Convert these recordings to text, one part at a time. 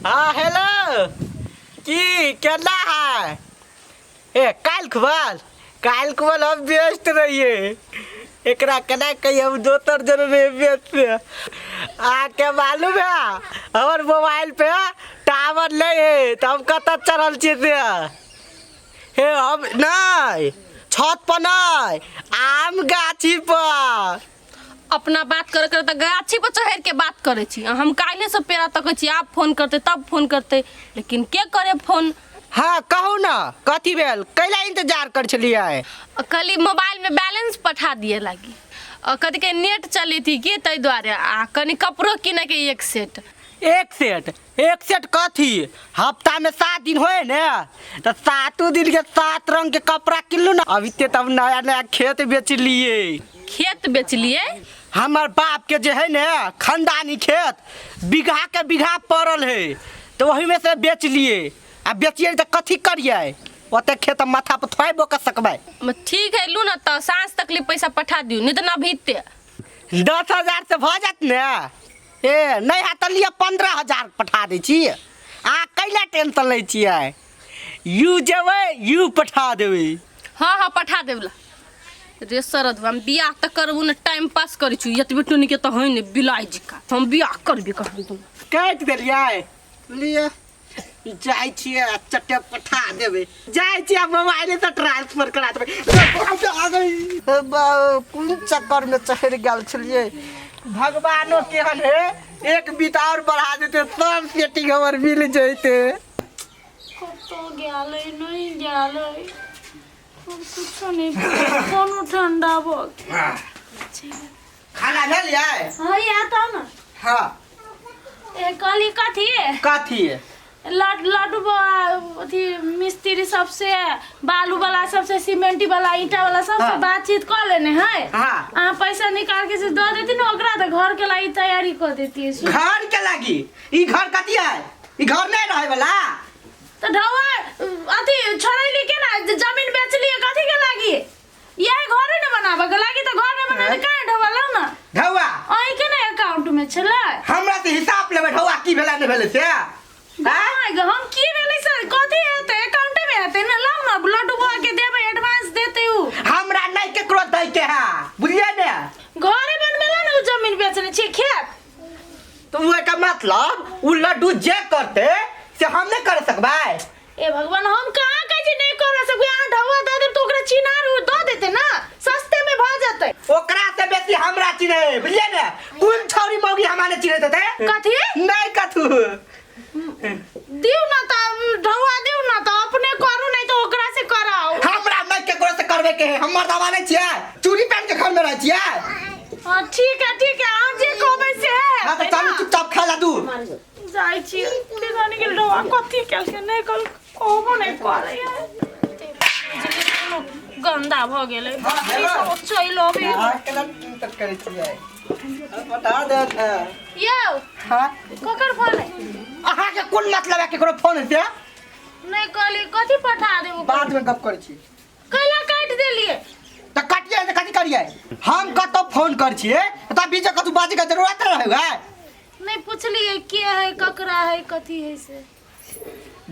हाँ हेलो की केना है ए काल खुबल हम व्यस्त रहिए एकरा केना कही हम दोसर जन रे व्यस्त आके मालूम है हमार मोबाइल पे टावर नहीं है तो हम कत चढ़ल छिए हे हम नहीं छत पर नहीं आम गाछी पर अपना बात करे करे तो गाछी पर चढ़ के बात करे छी हम काले से पेरा तक छी आप फोन करते तब फोन करते लेकिन के करे फोन। हाँ कहू ना कथी भेल कैला इंतजार कर छलिए कल मोबाइल में बैलेंस पठा दिए लगी कथी के नेट चली थी कि तै द्वारे आ कनी कपड़ो किने के एक सेट कथी हफ्ता में 7 दिन होए ने तो 7 दिन के 7 रंग के कपड़ा किनलू ना अभी तब नया खेत बेच लिए हमार बाप के जो है ने खानदानी खेत बीघा पड़ल है तो वही में से बेच लिए आ बेचिए तो कथी करिए ओते खेत माथा पर थोड़े बोक सकबै ठीक है लू ना तो सांझ तक ले पैसा पठा दियो नहीं तो ना भीते 10,000 से भ जात ने ए नहीं है तो लिए 15,000 पठा दै छी आ कैला टेंशन लै छियै यू जेबै यू पठा देबै हाँ पठा देबला रे सरद हम बियाह त करबू न टाइम पास करै छु यतबे टुनी के त होइन बिलाई जिका हम बियाह करबे करबू तुम काट देलियै लिए जाय छियै चट्टे पठा देबै जाय छियै मोबाइल से ट्रांसफर करा देबै आ गई कोन चक्कर में चढ़ गेल छलिए भगवानो केहन है एक बीता और बढ़ा देते सब सेटिंग हमर मिल जैते तो गेलै नहीं गेलै कुछ नहीं कोनो ठंडा भ खाना ले लिया हां या त न हां ए कली कथी लड्डू अथी मिस्त्री सबसे बालू वाला सबसे सीमेंटी वाला ईटा वाला सबसे बातचीत कर लेने है हाँ पैसा निकाल के से दे देती ना ओकरा तो घर के लागी तैयारी कर देती है घर के लागी ई घर कथी है ई घर नहीं रहे वाला तो ढवा अथी छोड़ैली के ना जमीन बेच लिए कथी के लागी ये घर न बनाबे के लागी तो घर न बनाबे काहे ढवा लो ना ढवा ओई के ना अकाउंट में छले हमरा से हिसाब लेबे ढवा की भेला ने भेले से हम की भेलै सर कथी हेतै अकाउंट में हेतै ना लाउ ना लड्डू बुआ के देबै एडवांस देतै उ हमरा नहीं केकरो दै के है बुझिए ने घरे बनबेला ना जमीन बेचने छी खेत तो वो का मतलब उ लड्डू जे करते से हम नहीं कर सकबै ए भगवान हम कहां कहै छी नहीं कर सकबै आ ढवा दे दे तो ओकरा चिनार दो देते ना सस्ते में भ जातै ओकरा से बेसी हमरा चिन्हे बुझिए ने कोन छौरी मौगी हमारे चिन्हते थे कथी नहीं कथू दिउ ना त ढवा दिउ ना त अपने करू नहीं तो ओकरा से कराओ हमरा नहीं केकरो से करबे के है हमर दवा नहीं छियै चूड़ी पहन के घर में रह छियै हां ठीक है आज जे कहबै से हां तो चल चुपचाप खा ला तू जाई छी बेगानी के ढवा कथी केल के नहीं कल कहबो नहीं करे गंदा भ गेलै चैलो बे केना तक करे छियै बता दे यो हां ककर फोन है अहाँ के कोन मतलब है केकरो फोन से नहीं कहली कथी पठा देबो बाद में गप कर छी कैला काट देलिए तो काटिए तो कथी करिए हम कतो फोन कर छिए त बीच कतु बाजे के जरूरत रहै नहीं पूछलिए के है ककरा है कथी है से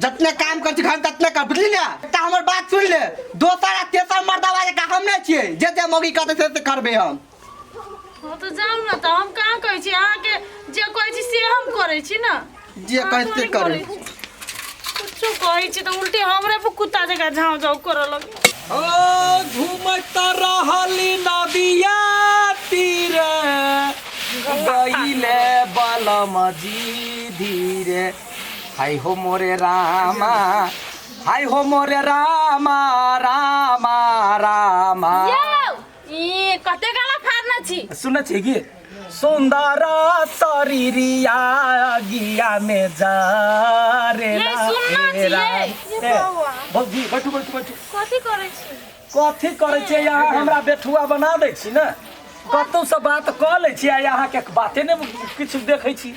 जितने काम कर छी घर ततने कर बुझली ना त हमर बात सुन ले दोसर तेसर मर्दावा के हम नहीं छिए जे मौगी कहते से करबे हम हां तो जाऊ ना त हम कहां कहै छी अहाँ के जे कहै छी से हम करै छी ना जे कहै से करे कुछ कहै छी त उल्टे हमरे पे कुत्ता जगह झाव जाऊ कर लगे ओ घूमत रहली नदिया तीर गईले बलम जी धीरे हाय हो मोरे रामा रामा रामा ई कते गाला फारना छी सुन छी कि सुंदर शरीरिया गिया में जा रे ये सुनना चाहिए भौजी बैठू कथी करै छी कथी करे छै यहाँ हमरा बेठुआ बना दै छी ने कतौ से बात क लै छी आ यहाँ के बाते ने किछु देखै छी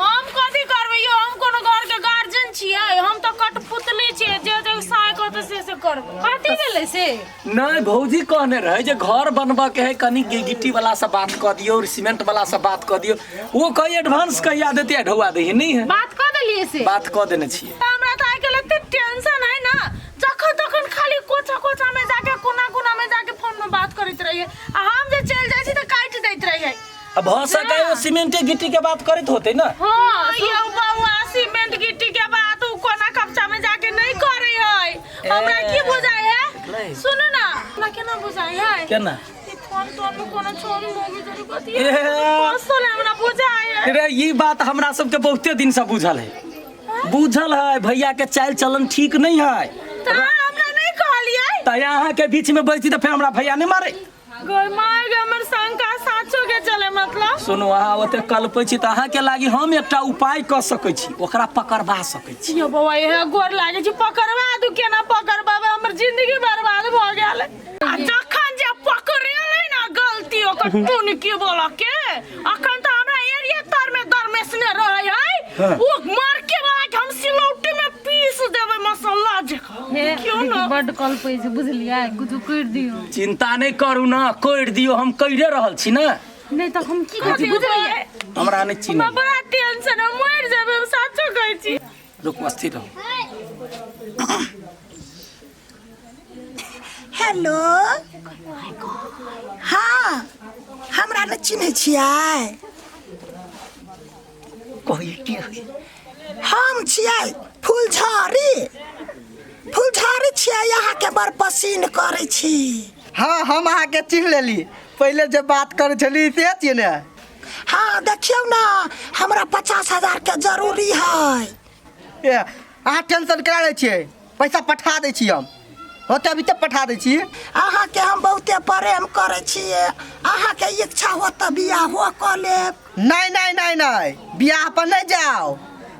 हम कथी करबै यो हम कोनो घर के गार्जियन छियै हम तो कठपुतली छियै जे साय कहत से करबै कथी भेलै बोले से नहीं भौजी कहने रहे जे घर बनबा के है कनी गिट्टी वाला से बात कर दियो और सीमेंट वाला से बात कर दियो। वो कहीं एडवांस कहिया देते ढौआ दही नहीं है। बात कर देलिए से बात कर देने छिए। हमरा त आइ के लगते टेंशन है ना, जखन तखन खाली कोचा कोचा में जाके कोना कोना में जाके फोन में बात करत रहिए आ हम जे चल जाई छी त काट दैत रहिए। अब हो सके वो सीमेंट गिट्टी के बात करत होते ना। हां यो बउआ सीमेंट गिट्टी के बात उ कोना कपचा में जाके नहीं करे है। हमरा की बुझाय है सुनो ना, हमरा केना बुझाय है केना फोन तोन में कोनो छोरी मोगी जरी बती परसों हमरा बुझाय है। रे ये बात हमरा सबके बहुते दिन से बुझल है भैया के चाल चलन ठीक नहीं है। त हमरा नहीं कहलिए त यहाँ के बीच में बैठी तो फिर हमरा भैया नहीं मारे। गय मार गे हमर शंका साचो के चले मतलब सुनो अहाँ ओते कल्पै छी त अहाँ के लागी हम एकटा उपाय क सकै छी, ओकरा पकड़बा सकै छी। यो बउआ ये गोर लागे छी पकड़वा दू केना पकड़बाबे हमर जिंदगी बर्बाद भ गेल। आ जखन जे पकड़ेले ना गलती ओकर टून की बोला के अखन त हमरा एरिया तर में दरमेसने रहै है वो मार के बाद हम सिलौटी में पीस देबै मसाला जे क्यों ना बड कल पे से बुझलिया कुछ कर दियो। चिंता नहीं करू ना, कोड़ दियो हम कइरे रहल छी ना। नहीं तो हम की कर बुझलिया हमरा नहीं चिन्ह। हमरा बड़ा टेंशन है, मर जेबै हम साचो कहै छी। रुक स्थिर रहो। हेलो हाँ हमरा न चिन्ह छियै। कही के है हम छियै फुलझारी छियै, यहाँ के बड़ पसीन करे छी। हाँ हम अहाँ के चिन्ह लेली, पहले जब बात करे छली से छियै ने। हाँ देखियौ ना हमरा 50,000 के जरूरी है। ए अहाँ टेंशन करा लै छियै, पैसा पठा दै छी हम, होते अभी तक पठा दै छी। अहाँ के हम बहुते प्रेम करे छियै, अहाँ के इच्छा हो त बियाह हो क लेब। नहीं नहीं नहीं नहीं बियाह पर नहीं जाओ,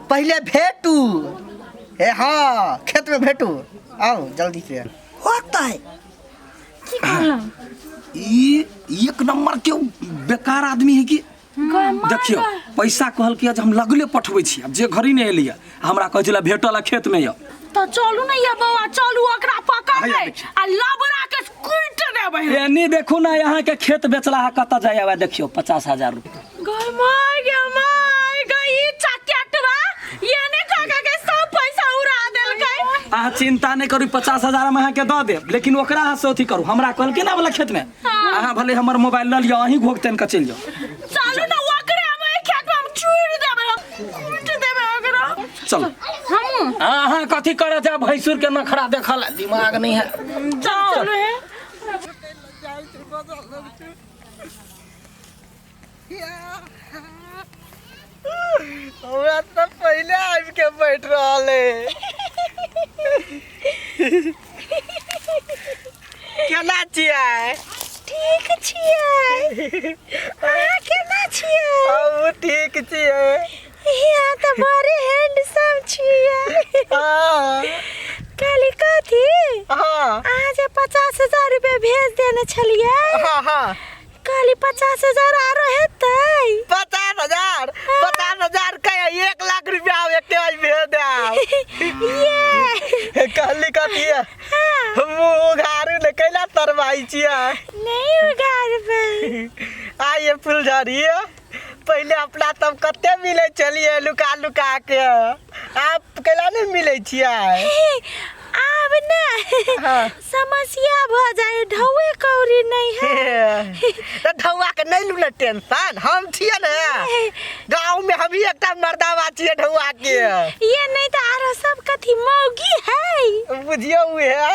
पहले भेटू। ए हाँ खेत में भेटू, आओ जल्दी से। होतै की कहला ई एक नंबर के बेकार आदमी है कि देखियो पैसा कहल कि आज हम लगले पठबै छी, अब जे घरी नहीं एलिया हमरा कहै छला भेटल खेत में य त चलू ना ये बउआ चलू ओकरा पकड़बै आ लबरा के कुइट देबै। एनी देखू ना यहाँ के खेत बेचला है कत जाय आवे देखियो 50,000 रुपया। गय माय गई चकेटवा ये ने काका के सब पैसा उड़ा देलकै। अहाँ चिंता नहीं करू 50,000 हम अहाँ के दऽ देब, लेकिन ओकरा अहाँ से अथी करू। हमरा कहल के ना वाला खेत में अहाँ भले हमर मोबाइल ल लियो, अहीं घोकतन के चल जाओ। चलू ना ओकरे हम एक खेत में हम चूड़ देबै, हम कुइट देबै ओकरा। चलो हम अहाँ कथी करे जा भैंसुर के नखरा देखल दिमाग नहीं है। चलू है हमरा तो पहले आबि के बैठ रहल है। केना छियै? ठीक छियै, अहाँ केना छियै? हम ठीक छियै। यहाँ त बड़े हैंडसम छियै। हाँ काली कथी हाँ अहाँ जे 50,000 रुपया भेज देने छलियै, हाँ हाँ काली 50,000 आरो हेतै। 50,000 का 1 लाख रुपया एक भेज देब। ये कहली कथी है हम उघारू ने कैला तरवाई छियै। नहीं उगारबै। आइए फुलझड़ी पहले अपना तब कते मिले चलिए लुका लुका के, आप कैला नहीं मिले छियै। आब ना हाँ। समस्या भ जाए, ढौए कौड़ी नहीं है। तो ढौआ के नहीं लुले टेंशन, हम छियै ने गाँव में हम ही एकटा मर्दावा छियै ढौआ के। ये नहीं तो आरो सब कथी मौगी है। बुझियो है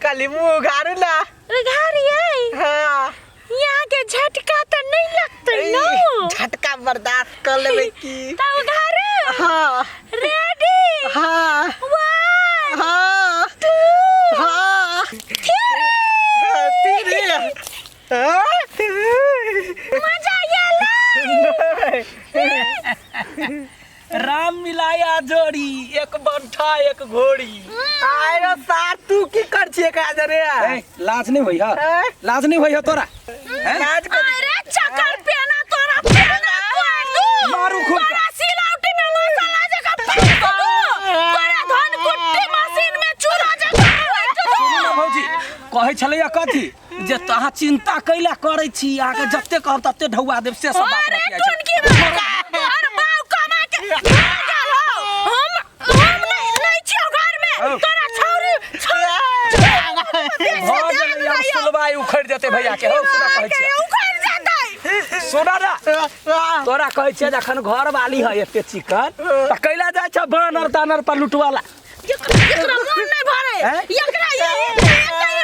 कली मुँह उघारू ना उघारियै हाँ। यहाँ के झटका तो नहीं लगतै न। झटका बर्दाश्त कर लेबै की। तो उघारू हाँ रेडी हाँ 1 हाँ 2 हाँ 3 मजा आएला। राम मिलाया जोड़ी, एक बंठा एक घोड़ी। आय रो सार तू की कर छियै काज रे? लाज नहीं होई है, लाज नहीं होई है तोरा। काज कर अरे चक्कर पेना तोरा पेना दू मारू खूब। तोरा सिलौटी में मसाला जका फेंक दू, तोरा धन कुट्टी मशीन में चूरा जका कहै छलैया कथी जे अहाँ चिंता कैला करै छी आगे जते कहब तते ढौआ देब से सब बात अरे बतिया टुन की अरे बाऊ कमा के हम नहीं छियो घर में तोरा छौरी सुलवाई उखड़ जेते भैया के हो सुना कहै छी उखड़ जातै सुना ना तोरा कहै छै जखन घर वाली है एते चिकन त कैला जाय छ बानर तानर पर लुटवाला एकरा मन नहीं भरे एकरा ये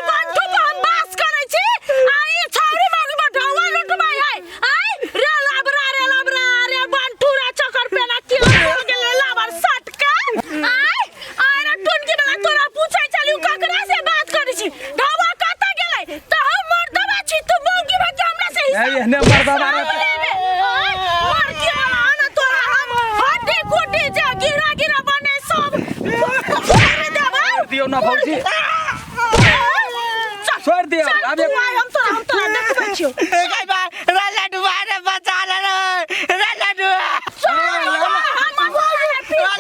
बंटू पर हम बास करै छी आ ये छौरी मौगी पर ढौआ लुटबाई है आई रे लाबरा रे बंटू रे चक्कर पे ना की हो गेल लाबर सट के आई रे टुन की बला तोरा पूछै छलिउ ककरा से बात करै छी ढौआ कत गेलै त हम मर्दबा छी तू मौगी भा के हमरा से हिसाब एहने मर्दबा रे दियो ना भौजी छोड़ दियो अब हम तोरा देखबै छियो गाय बा राला डुबारे बचा ले रे लाडू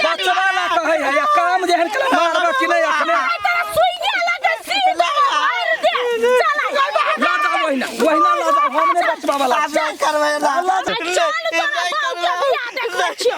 बचवाला कहै है या काम जेहन कला मारबा कि नहीं अपने तेरा सुइया लगे सीधा मार दे चला ला जा वहिना ला जा हमने बचवा वाला करवे ला चल तोरा बाप के बियाह देखबै छियो